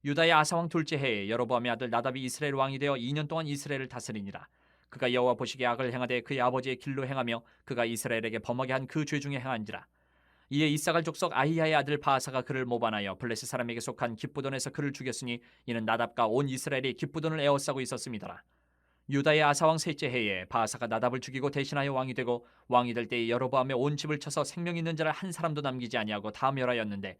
유다의 아사왕 둘째 해에 여로보암의 아들 나답이 이스라엘 왕이 되어 2년 동안 이스라엘을 다스리니라. 그가 여호와 보시기에 악을 행하되 그의 아버지의 길로 행하며 그가 이스라엘에게 범하게 한 그 죄 중에 행한지라. 이에 이사갈 족속 아히야의 아들 바아사가 그를 모반하여 블레셋 사람에게 속한 기브돈에서 그를 죽였으니 이는 나답과 온 이스라엘이 기브돈을 에워싸고 있었음이더라. 유다의 아사왕 셋째 해에 바아사가 나답을 죽이고 대신하여 왕이 되고 왕이 될 때에 여로보암의 온 집을 쳐서 생명 있는 자를 한 사람도 남기지 아니하고 다 멸하였는데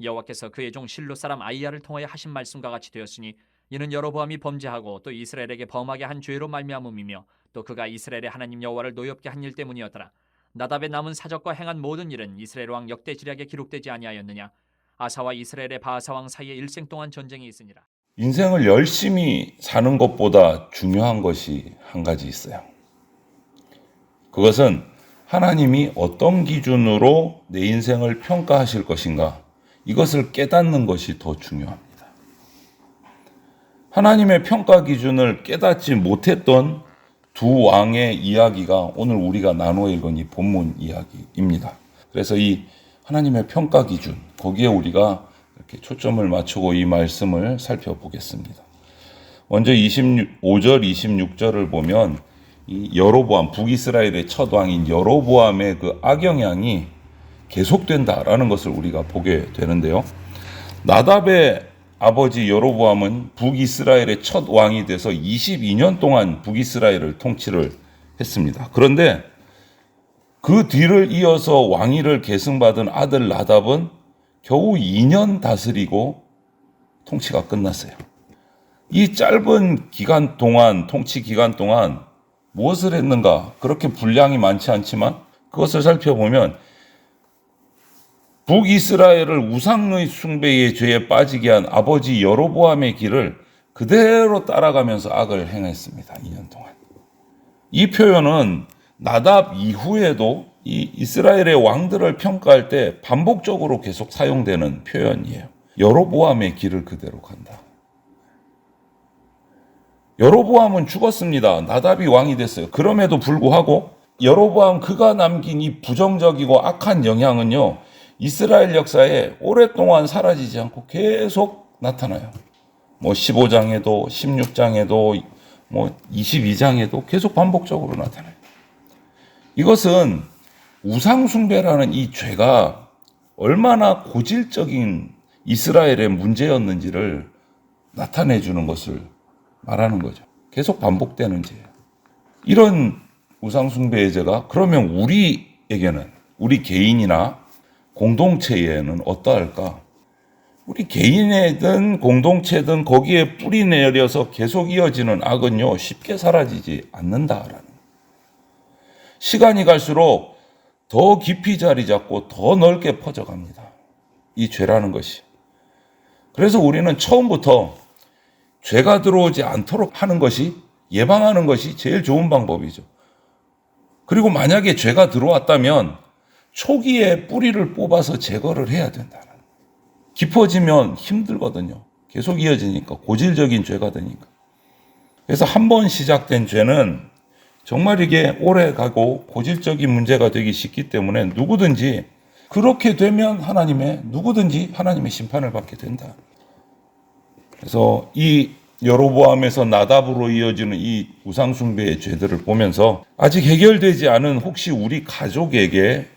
여호와께서 그의 종 실로 사람 아히야를 통하여 하신 말씀과 같이 되었으니 이는 여로보암이 범죄하고 또 이스라엘에게 범하게 한 죄로 말미암음이며 또 그가 이스라엘의 하나님 여호와를 노엽게 한 일 때문이었더라. 나답의 남은 사적과 행한 모든 일은 이스라엘 왕 역대지략에 기록되지 아니하였느냐. 아사와 이스라엘의 바아사 왕 사이에 일생 동안 전쟁이 있으니라. 인생을 열심히 사는 것보다 중요한 것이 한 가지 있어요. 그것은 하나님이 어떤 기준으로 내 인생을 평가하실 것인가, 이것을 깨닫는 것이 더 중요합니다. 하나님의 평가 기준을 깨닫지 못했던 두 왕의 이야기가 오늘 우리가 나누어 읽은 이 본문 이야기입니다. 그래서 이 하나님의 평가 기준, 거기에 우리가 이렇게 초점을 맞추고 이 말씀을 살펴보겠습니다. 먼저 25절, 26절을 보면 이 여로보암, 북이스라엘의 첫 왕인 여로보암의 그 악영향이 계속된다라는 것을 우리가 보게 되는데요. 나답의 아버지 여로보암은 북이스라엘의 첫 왕이 돼서 22년 동안 북이스라엘을 통치를 했습니다. 그런데 그 뒤를 이어서 왕위를 계승받은 아들 나답은 겨우 2년 다스리고 통치가 끝났어요. 이 짧은 기간 동안, 통치 기간 동안 무엇을 했는가? 그렇게 분량이 많지 않지만 그것을 살펴보면 북이스라엘을 우상의 숭배의 죄에 빠지게 한 아버지 여로보암의 길을 그대로 따라가면서 악을 행했습니다. 2년 동안. 이 표현은 나답 이후에도 이 이스라엘의 왕들을 평가할 때 반복적으로 계속 사용되는 표현이에요. 여로보암의 길을 그대로 간다. 여로보암은 죽었습니다. 나답이 왕이 됐어요. 그럼에도 불구하고 여로보암 그가 남긴 이 부정적이고 악한 영향은요, 이스라엘 역사에 오랫동안 사라지지 않고 계속 나타나요. 15장에도 16장에도 22장에도 계속 반복적으로 나타나요. 이것은 우상숭배라는 이 죄가 얼마나 고질적인 이스라엘의 문제였는지를 나타내 주는 것을 말하는 거죠. 계속 반복되는 죄예요. 이런 우상숭배의 죄가 그러면 우리에게는, 우리 개인이나 공동체에는 어떠할까? 우리 개인이든 공동체든 거기에 뿌리 내려서 계속 이어지는 악은요, 쉽게 사라지지 않는다라는. 시간이 갈수록 더 깊이 자리 잡고 더 넓게 퍼져갑니다. 이 죄라는 것이. 그래서 우리는 처음부터 죄가 들어오지 않도록 하는 것이, 예방하는 것이 제일 좋은 방법이죠. 그리고 만약에 죄가 들어왔다면 초기에 뿌리를 뽑아서 제거를 해야 된다는. 깊어지면 힘들거든요. 계속 이어지니까, 고질적인 죄가 되니까. 그래서 한 번 시작된 죄는 정말 이게 오래 가고 고질적인 문제가 되기 쉽기 때문에 누구든지 그렇게 되면 누구든지 하나님의 심판을 받게 된다. 그래서 이 여로보암에서 나답으로 이어지는 이 우상숭배의 죄들을 보면서 아직 해결되지 않은 혹시 우리 가족에게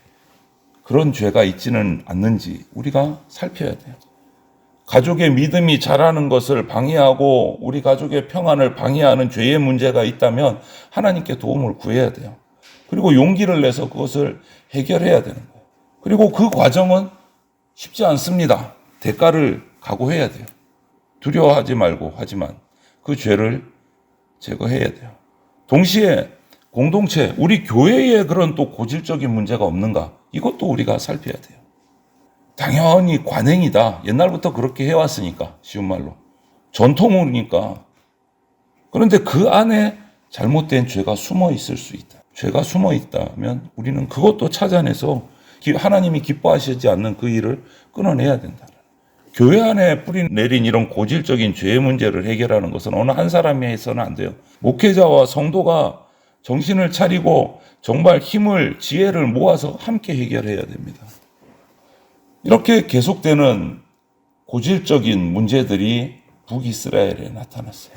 그런 죄가 있지는 않는지 우리가 살펴야 돼요. 가족의 믿음이 자라는 것을 방해하고 우리 가족의 평안을 방해하는 죄의 문제가 있다면 하나님께 도움을 구해야 돼요. 그리고 용기를 내서 그것을 해결해야 되는 거예요. 그리고 그 과정은 쉽지 않습니다. 대가를 각오해야 돼요. 두려워하지 말고 하지만 그 죄를 제거해야 돼요. 동시에 공동체, 우리 교회에 그런 또 고질적인 문제가 없는가? 이것도 우리가 살펴야 돼요. 당연히 관행이다. 옛날부터 그렇게 해왔으니까, 쉬운 말로. 전통이니까. 그런데 그 안에 잘못된 죄가 숨어 있을 수 있다. 죄가 숨어 있다면 우리는 그것도 찾아내서 하나님이 기뻐하시지 않는 그 일을 끊어내야 된다. 교회 안에 뿌리 내린 이런 고질적인 죄의 문제를 해결하는 것은 어느 한 사람이 해서는 안 돼요. 목회자와 성도가 정신을 차리고 정말 힘을, 지혜를 모아서 함께 해결해야 됩니다. 이렇게 계속되는 고질적인 문제들이 북이스라엘에 나타났어요.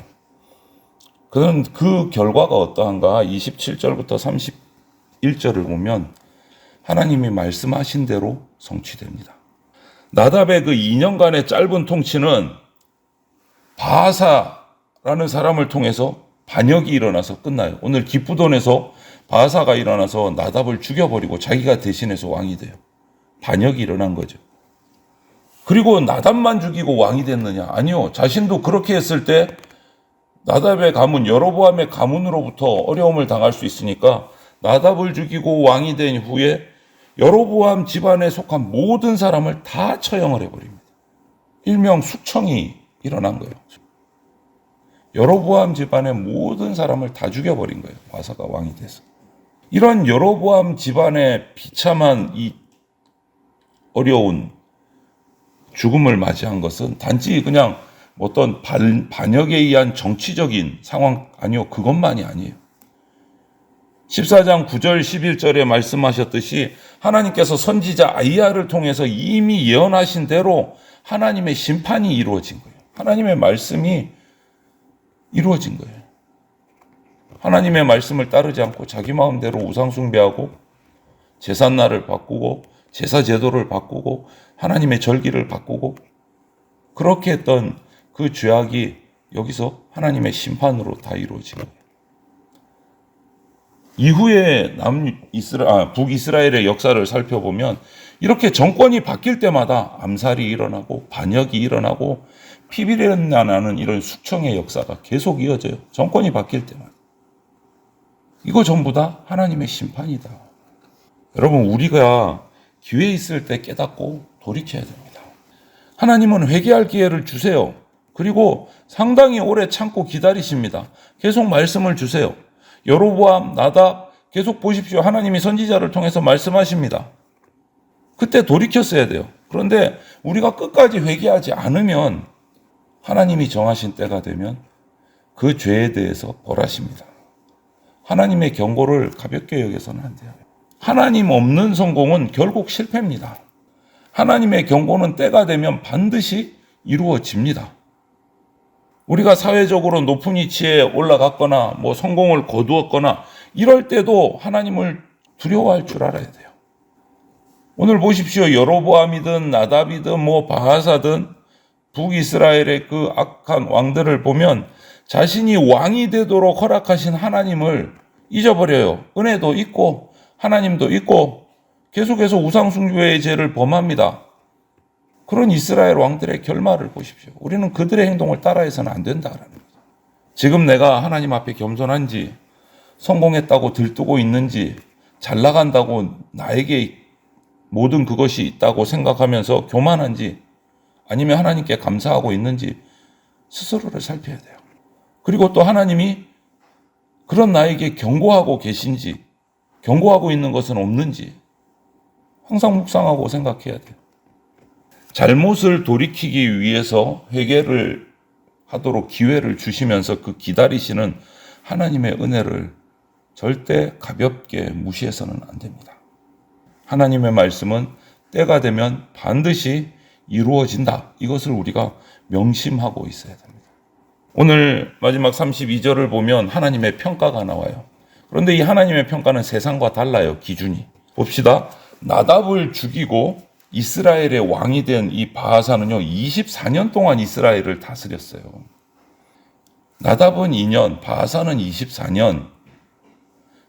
그는 그 결과가 어떠한가? 27절부터 31절을 보면 하나님이 말씀하신 대로 성취됩니다. 나답의 그 2년간의 짧은 통치는 바하사라는 사람을 통해서 반역이 일어나서 끝나요. 오늘 기쁘돈에서 바하사가 일어나서 나답을 죽여버리고 자기가 대신해서 왕이 돼요. 반역이 일어난 거죠. 그리고 나답만 죽이고 왕이 됐느냐? 아니요. 자신도 그렇게 했을 때 나답의 가문, 여로보암의 가문으로부터 어려움을 당할 수 있으니까 나답을 죽이고 왕이 된 후에 여로보암 집안에 속한 모든 사람을 다 처형을 해버립니다. 일명 숙청이 일어난 거예요. 여로보암 집안의 모든 사람을 다 죽여버린 거예요. 바하사가 왕이 돼서. 이런 여로보암 집안의 비참한 이 어려운 죽음을 맞이한 것은 단지 그냥 어떤 반역에 의한 정치적인 상황 아니요. 그것만이 아니에요. 14장 9절 11절에 말씀하셨듯이 하나님께서 선지자 아이야를 통해서 이미 예언하신 대로 하나님의 심판이 이루어진 거예요. 하나님의 말씀이 이루어진 거예요. 하나님의 말씀을 따르지 않고 자기 마음대로 우상 숭배하고 제삿날을 바꾸고 제사 제도를 바꾸고 하나님의 절기를 바꾸고 그렇게 했던 그 죄악이 여기서 하나님의 심판으로 다 이루어진 거예요. 이후에 북이스라엘의 역사를 살펴보면 이렇게 정권이 바뀔 때마다 암살이 일어나고 반역이 일어나고 피비린내 나는 이런 숙청의 역사가 계속 이어져요. 정권이 바뀔 때마다. 이거 전부 다 하나님의 심판이다. 여러분, 우리가 기회 있을 때 깨닫고 돌이켜야 됩니다. 하나님은 회개할 기회를 주세요. 그리고 상당히 오래 참고 기다리십니다. 계속 말씀을 주세요. 여로보암, 나답 계속 보십시오. 하나님이 선지자를 통해서 말씀하십니다. 그때 돌이켰어야 돼요. 그런데 우리가 끝까지 회개하지 않으면 하나님이 정하신 때가 되면 그 죄에 대해서 벌하십니다. 하나님의 경고를 가볍게 여겨서는 안 돼요. 하나님 없는 성공은 결국 실패입니다. 하나님의 경고는 때가 되면 반드시 이루어집니다. 우리가 사회적으로 높은 위치에 올라갔거나 성공을 거두었거나 이럴 때도 하나님을 두려워할 줄 알아야 돼요. 오늘 보십시오. 여로보암이든 나답이든 바하사든 북이스라엘의 그 악한 왕들을 보면 자신이 왕이 되도록 허락하신 하나님을 잊어버려요. 은혜도 있고 하나님도 있고 계속해서 우상숭배의 죄를 범합니다. 그런 이스라엘 왕들의 결말을 보십시오. 우리는 그들의 행동을 따라해서는 안 된다라는 거죠. 지금 내가 하나님 앞에 겸손한지, 성공했다고 들뜨고 있는지, 잘 나간다고 나에게 모든 그것이 있다고 생각하면서 교만한지, 아니면 하나님께 감사하고 있는지 스스로를 살펴야 돼요. 그리고 또 하나님이 그런 나에게 경고하고 계신지, 경고하고 있는 것은 없는지 항상 묵상하고 생각해야 돼요. 잘못을 돌이키기 위해서 회개를 하도록 기회를 주시면서 그 기다리시는 하나님의 은혜를 절대 가볍게 무시해서는 안 됩니다. 하나님의 말씀은 때가 되면 반드시 이루어진다. 이것을 우리가 명심하고 있어야 됩니다. 오늘 마지막 32절을 보면 하나님의 평가가 나와요. 그런데 이 하나님의 평가는 세상과 달라요. 기준이. 봅시다. 나답을 죽이고 이스라엘의 왕이 된 이 바하사는요, 24년 동안 이스라엘을 다스렸어요. 나답은 2년, 바하사는 24년.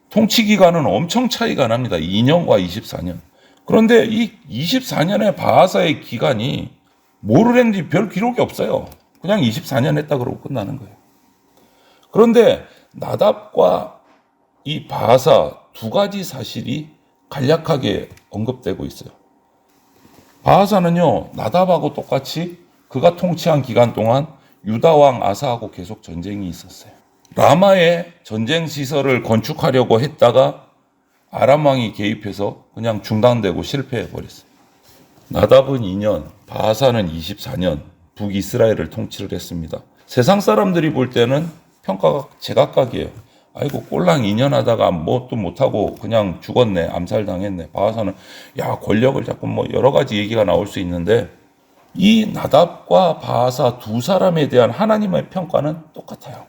통치 기간은 엄청 차이가 납니다. 2년과 24년. 그런데 이 24년의 바하사의 기간이 뭐를 했는지 별 기록이 없어요. 그냥 24년 했다 그러고 끝나는 거예요. 그런데 나답과 이 바하사 두 가지 사실이 간략하게 언급되고 있어요. 바하사는요, 나답하고 똑같이 그가 통치한 기간 동안 유다왕 아사하고 계속 전쟁이 있었어요. 라마에 전쟁 시설을 건축하려고 했다가 아람왕이 개입해서 그냥 중단되고 실패해버렸어요. 나답은 2년, 바하사는 24년 북이스라엘을 통치를 했습니다. 세상 사람들이 볼 때는 평가가 제각각이에요. 아이고 꼴랑 2년 하다가 또 못하고 그냥 죽었네, 암살당했네. 바하사는 권력을 잡고 여러 가지 얘기가 나올 수 있는데 이 나답과 바아사 두 사람에 대한 하나님의 평가는 똑같아요.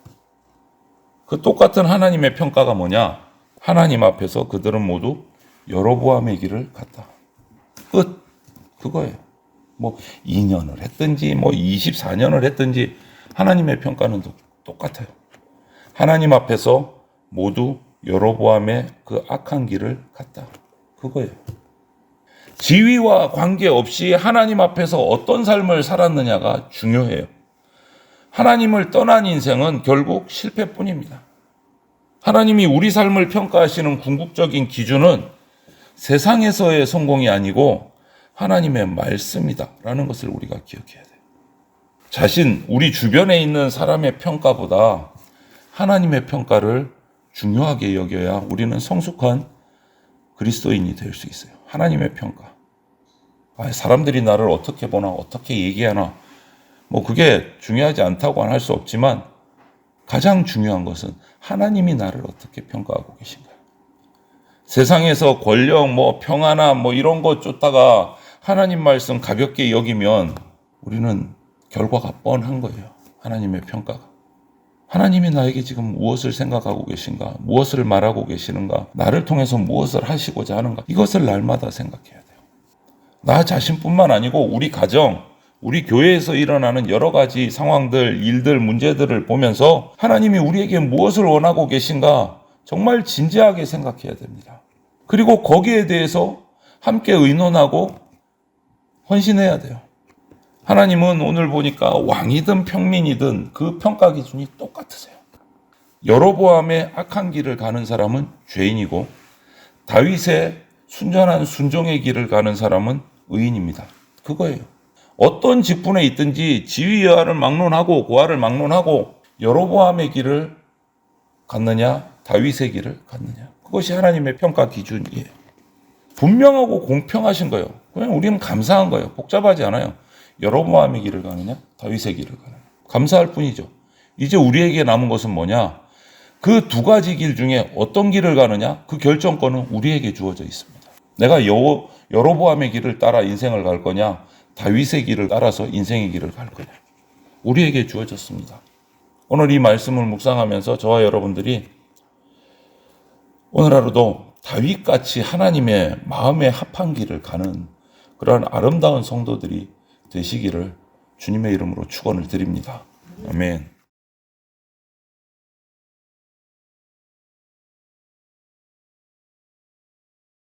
그 똑같은 하나님의 평가가 뭐냐? 하나님 앞에서 그들은 모두 여로보암의 길을 갔다. 끝. 그거예요. 뭐 2년을 했든지 뭐 24년을 했든지 하나님의 평가는 똑같아요. 하나님 앞에서 모두 여로보암의 그 악한 길을 갔다. 그거예요. 지위와 관계없이 하나님 앞에서 어떤 삶을 살았느냐가 중요해요. 하나님을 떠난 인생은 결국 실패뿐입니다. 하나님이 우리 삶을 평가하시는 궁극적인 기준은 세상에서의 성공이 아니고 하나님의 말씀이다라는 것을 우리가 기억해야 돼요. 우리 주변에 있는 사람의 평가보다 하나님의 평가를 중요하게 여겨야 우리는 성숙한 그리스도인이 될 수 있어요. 하나님의 평가. 사람들이 나를 어떻게 보나, 어떻게 얘기하나, 뭐 그게 중요하지 않다고는 할 수 없지만 가장 중요한 것은 하나님이 나를 어떻게 평가하고 계신가. 세상에서 권력, 뭐 평화나 뭐 이런 거 쫓다가 하나님 말씀 가볍게 여기면 우리는 결과가 뻔한 거예요. 하나님의 평가가. 하나님이 나에게 지금 무엇을 생각하고 계신가? 무엇을 말하고 계시는가? 나를 통해서 무엇을 하시고자 하는가? 이것을 날마다 생각해야 돼요. 나 자신뿐만 아니고 우리 가정, 우리 교회에서 일어나는 여러 가지 상황들, 일들, 문제들을 보면서 하나님이 우리에게 무엇을 원하고 계신가? 정말 진지하게 생각해야 됩니다. 그리고 거기에 대해서 함께 의논하고 헌신해야 돼요. 하나님은 오늘 보니까 왕이든 평민이든 그 평가 기준이 똑같으세요. 여로보암의 악한 길을 가는 사람은 죄인이고 다윗의 순전한 순종의 길을 가는 사람은 의인입니다. 그거예요. 어떤 직분에 있든지 지위여하를 막론하고 고하를 막론하고 여로보암의 길을 갔느냐 다윗의 길을 갔느냐, 그것이 하나님의 평가 기준이에요. 분명하고 공평하신 거예요. 그냥 우리는 감사한 거예요. 복잡하지 않아요. 여로보암의 길을 가느냐 다윗의 길을 가느냐, 감사할 뿐이죠. 이제 우리에게 남은 것은 뭐냐? 그 두 가지 길 중에 어떤 길을 가느냐, 그 결정권은 우리에게 주어져 있습니다. 내가 여로보암의 길을 따라 인생을 갈 거냐, 다윗의 길을 따라서 인생의 길을 갈 거냐, 우리에게 주어졌습니다. 오늘 이 말씀을 묵상하면서 저와 여러분들이 오늘 하루도 다윗같이 하나님의 마음에 합한 길을 가는 그러한 아름다운 성도들이 되시기를 주님의 이름으로 축원을 드립니다. 아멘.